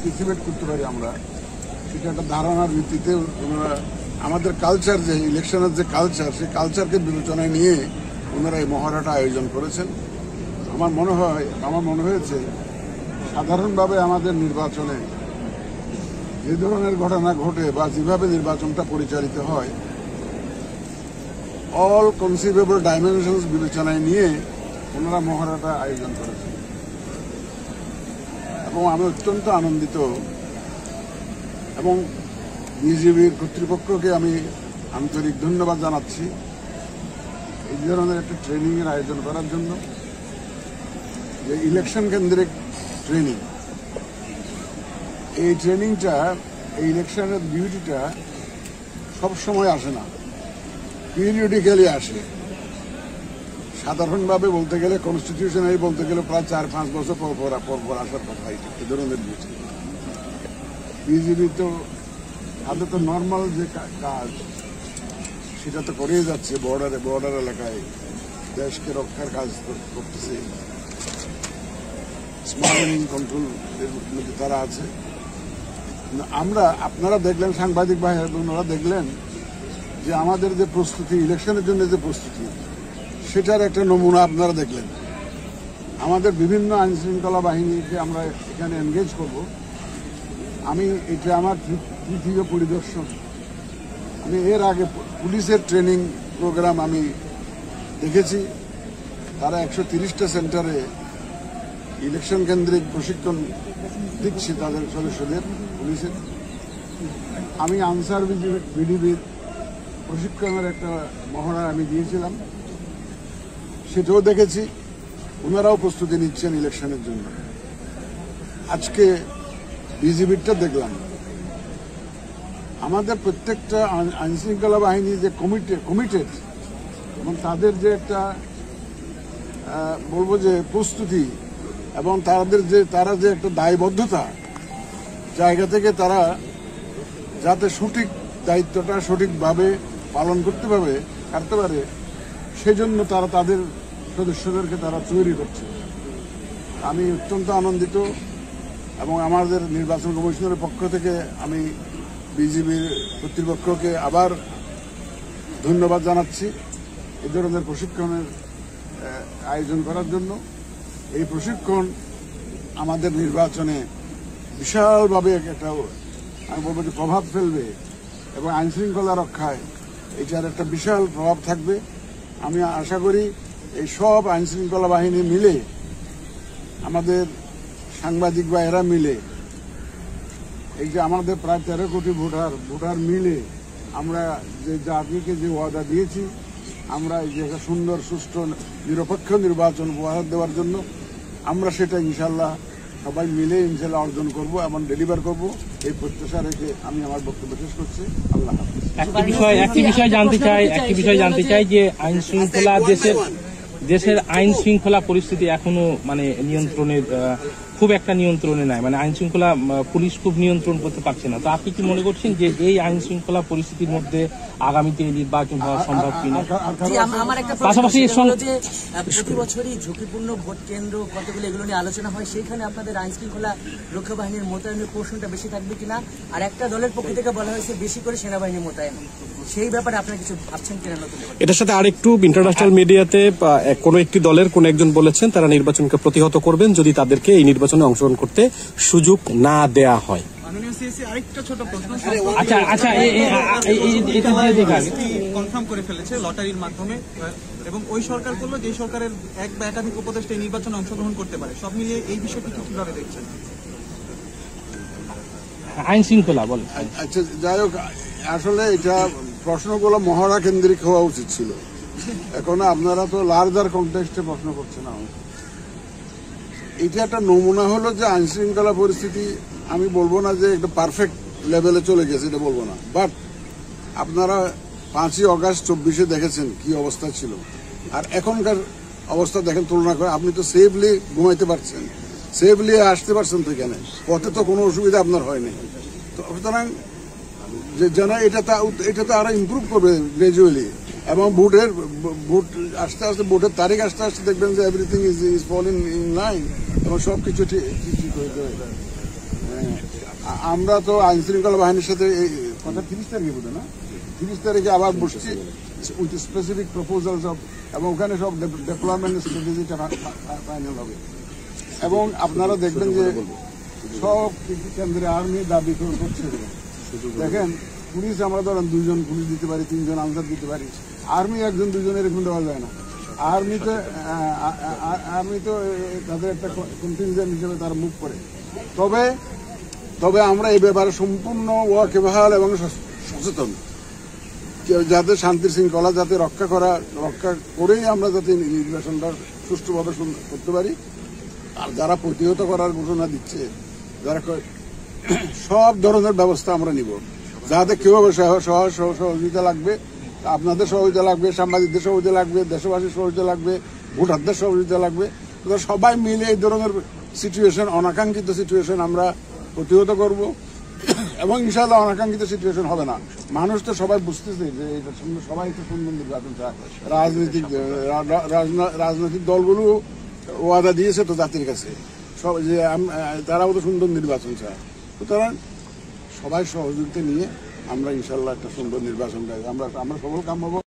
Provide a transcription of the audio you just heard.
Participate করতে পারি আমরা, সেটা একটা ধারণার ভিত্তিতে ওনারা আমাদের কালচার, যে ইলেকশনের যে কালচার, সেই কালচারকে বিবেচনায় নিয়ে ওনারা এই মহড়াটা আয়োজন করেছেন। আমার মনে হয়েছে সাধারণভাবে আমাদের নির্বাচনে যে ধরনের ঘটনা ঘটে বা যেভাবে নির্বাচনটা পরিচালিত হয়, অল কনসিভেবল ডাইমেনশনস বিবেচনায় নিয়ে ওনারা মহড়াটা আয়োজন করেছেন এবং আমি অত্যন্ত আনন্দিত এবং বিজিবির কর্তৃপক্ষকে আমি আন্তরিক ধন্যবাদ জানাচ্ছি এই ধরনের একটা ট্রেনিংয়ের আয়োজন করার জন্য। যে ইলেকশন কেন্দ্রিক ট্রেনিং, এই ট্রেনিংটা, এই ইলেকশনের ডিউটিটা সবসময় আসে না, পিরিয়ডিক্যালি আসে। সাধারণভাবে বলতে গেলে, কনস্টিটিউশনালি বলতে গেলে প্রায় 4-5 বছর পর আসার কথা এই ধরনের ডিউটি। বিজিবি তো তাদের তো নর্মাল যে কাজ সেটা তো করেই যাচ্ছে, বর্ডার এলাকায় দেশকে রক্ষার কাজ করতেছে, স্মাগলিং কন্ট্রোল এর মধ্যে তারা আছে। আপনারা দেখলেন, সাংবাদিক ভাই ওনারা দেখলেন যে আমাদের যে প্রস্তুতি, ইলেকশনের জন্য যে প্রস্তুতি, সেটার একটা নমুনা আপনারা দেখলেন। আমাদের বিভিন্ন আইন শৃঙ্খলা বাহিনীকে আমরা এখানে এনগেজ করব। এটা আমার তৃতীয় পরিদর্শন। আমি এর আগে পুলিশের ট্রেনিং প্রোগ্রাম আমি দেখেছি, তারা 130টা সেন্টারে ইলেকশন কেন্দ্রিক প্রশিক্ষণ দিচ্ছে তাদের সদস্যদের পুলিশের। আমি আনসার বিডিবির প্রশিক্ষণের একটা মহড়া আমি দিয়েছিলাম, সেটাও দেখেছি। ওনারাও প্রস্তুতি নিচ্ছেন ইলেকশনের জন্য। আজকে বিজিবিরটা দেখলাম। আমাদের প্রত্যেকটা আইনশৃঙ্খলা বাহিনী যে কমিটেড এবং তাদের যে একটা বলবো যে প্রস্তুতি এবং তারা যে একটা দায়বদ্ধতা জায়গা থেকে তারা যাতে সঠিক দায়িত্বটা সঠিকভাবে পালন করতে পারে, সেজন্য তারা তাদের সদস্যদেরকে তারা তৈরি করছে। আমি অত্যন্ত আনন্দিত এবং আমাদের নির্বাচন কমিশনের পক্ষ থেকে আমি বিজিবির কর্তৃপক্ষকে আবার ধন্যবাদ জানাচ্ছি এই ধরনের প্রশিক্ষণের আয়োজন করার জন্য। এই প্রশিক্ষণ আমাদের নির্বাচনে বিশালভাবে একটা, আমি বলবো যে, প্রভাব ফেলবে এবং আইনশৃঙ্খলা রক্ষায় এটার একটা বিশাল প্রভাব থাকবে। আমি আশা করি এই সব আইনশৃঙ্খলা বাহিনী মিলে, আমাদের সাংবাদিক ভাইয়েরা মিলে, এই যে আমাদের প্রায় 13 কোটি ভোটার মিলে আমরা যে জাতিকে যে ওয়াদা দিয়েছি, আমরা এই যে একটা সুন্দর, সুষ্ঠু, নিরপেক্ষ নির্বাচন উপহার দেওয়ার জন্য আমরা সেটা ইনশাল্লাহ সবাই মিলে ইনশাল্লাহ অর্জন করব এবং ডেলিভার করব, এই প্রত্যাশা রেখে আমি আমার বক্তব্য শেষ করছি। আল্লাহ হাফেজ। একটি বিষয় জানতে চাই যে আইন শৃঙ্খলা, দেশের আইন শৃঙ্খলা পরিস্থিতি এখনো মানে নিয়ন্ত্রণের, খুব একটা নিয়ন্ত্রণে নাই, মানে আইন শৃঙ্খলা পুলিশ খুব নিয়ন্ত্রণ করতে পারছে না। তো আপনি কি মনে করছেন যে এই আইন শৃঙ্খলা পরিস্থিতির মধ্যে আগামীতে নির্বাচন হওয়া সম্ভব কিনা? পাশাপাশি প্রতি বছরই ঝুঁকিপূর্ণ ভোট কেন্দ্র কতগুলো, এগুলো নিয়ে আলোচনা হয়, সেইখানে আপনাদের আইন শৃঙ্খলা রক্ষা বাহিনীর মোতায়েনের প্রশ্নটা বেশি থাকবে কিনা? আর একটা দলের পক্ষ থেকে বলা হয়েছে বেশি করে সেনাবাহিনী মোতায়েন, সেই ব্যাপারে আপনারা কিছু ভাবছেন কিনা? এটার সাথে আরেকটু ইন্টারন্যাশনাল মিডিয়াতে কোন একটি দলের কোন একজন বলেছেন তারা নির্বাচনকে প্রতিহত করবেন যদি তাদেরকে এই নির্বাচনে অংশগ্রহণ করতে সুযোগ না দেয়া হয়। আরেকটা ছোট প্রশ্ন, কনফার্ম করে ফেলেছে লটারির মাধ্যমে, এবং ওই সরকার করলো যে সরকারের এক বা একাধিক উপদেষ্টা এই নির্বাচনে অংশগ্রহণ করতে পারে। সব মিলিয়ে এই বিষয়টি কিভাবে দেখছেন? আইন শৃঙ্খলা বলে। আচ্ছা, যাই হোক, আসলে এটা প্রশ্নগুলো মহড়া কেন্দ্রিক হওয়া উচিত ছিল। এখন আপনারা তো লার্জার কনটেক্সটে প্রশ্ন করছেন। এটা একটা নমুনা হলো যে আইন শৃঙ্খলা পরিস্থিতি, আমি বলবো না যে একটা পারফেক্ট লেভেলে চলে গেছে, এটা বলবো না, বাট আপনারা 5ই অগাস্ট 24-এ দেখেছেন কি অবস্থা ছিল, আর এখনকার অবস্থা দেখেন, তুলনা করে। আপনি তো সেফলি ঘুমাইতে পারছেন, সেফলি আসতে পারছেন তো, এখানে পথে তো কোনো অসুবিধা আপনার হয়নি। তো সুতরাং যেন এটা তো আরো ইমপ্রুভ করবে গ্রাজুয়ালি, এবং ভোট আস্তে আস্তে, ভোটের তারিখ আসতে আসতে দেখবেন যে everything is fall in line এবং সবকিছু ঠিক হয়ে যাবে। আমরা তো আইন শৃঙ্খলা বাহিনীর সাথে এই কথা 30 তারিখে বোধ না 30 তারিখে আবার বসছি উইথ স্পেসিফিক প্রপোজালস অফ, এবং ওখানে সব ডেভেলপমেন্ট স্ট্র্যাটেজিটা ফাইনাল হবে। এবং আপনারা দেখবেন যে সব কেন্দ্রে আর্মি দাবি করছে। দেখেন পুলিশ আমরা ধরেন 2 জন পুলিশ দিতে পারি, 3 জন আনসার দিতে পারি, আর্মি 1 জন 2 জন এরকম দেওয়া যায় না। আর্মি তো তাদের একটা কন্টিনজেন্ট হিসেবে তারা মুভ করে। তবে আমরা এই ব্যাপারে সম্পূর্ণ ওয়াকিবহাল এবং সচেতন, যাতে শান্তি শৃঙ্খলা যাতে রক্ষা করেই আমরা যাতে নির্বাচনটা সুষ্ঠুভাবে করতে পারি। আর যারা প্রতিহত করার ঘোষণা দিচ্ছে, যারা সব ধরনের ব্যবস্থা আমরা নিব, যাতে কেউ সহযোগিতা লাগবে, আপনাদের সহযোগিতা লাগবে, সাংবাদিকদের সহযোগিতা লাগবে, দেশবাসীর সহযোগিতা লাগবে, ভোটারদের সহযোগিতা লাগবে। সবাই মিলে এই ধরনের সিচুয়েশন, অনাকাঙ্ক্ষিত সিচুয়েশন আমরা প্রতিহত করব এবং ইনশাআল্লাহ অনাকাঙ্ক্ষিত সিচুয়েশন হবে না। মানুষ তো সবাই বুঝতেছে যে সবাই তো সুন্দর নির্বাচন চায়। রাজনৈতিক দলগুলো ওয়াদা দিয়েছে তো জাতির কাছে সব যে তারাও তো সুন্দর নির্বাচন চায়। সুতরাং সবাই সহযোগিতা নিয়ে আমরা ইনশাআল্লাহ একটা সুন্দর নির্বাচন চাই। আমরা সফল কাম হবো।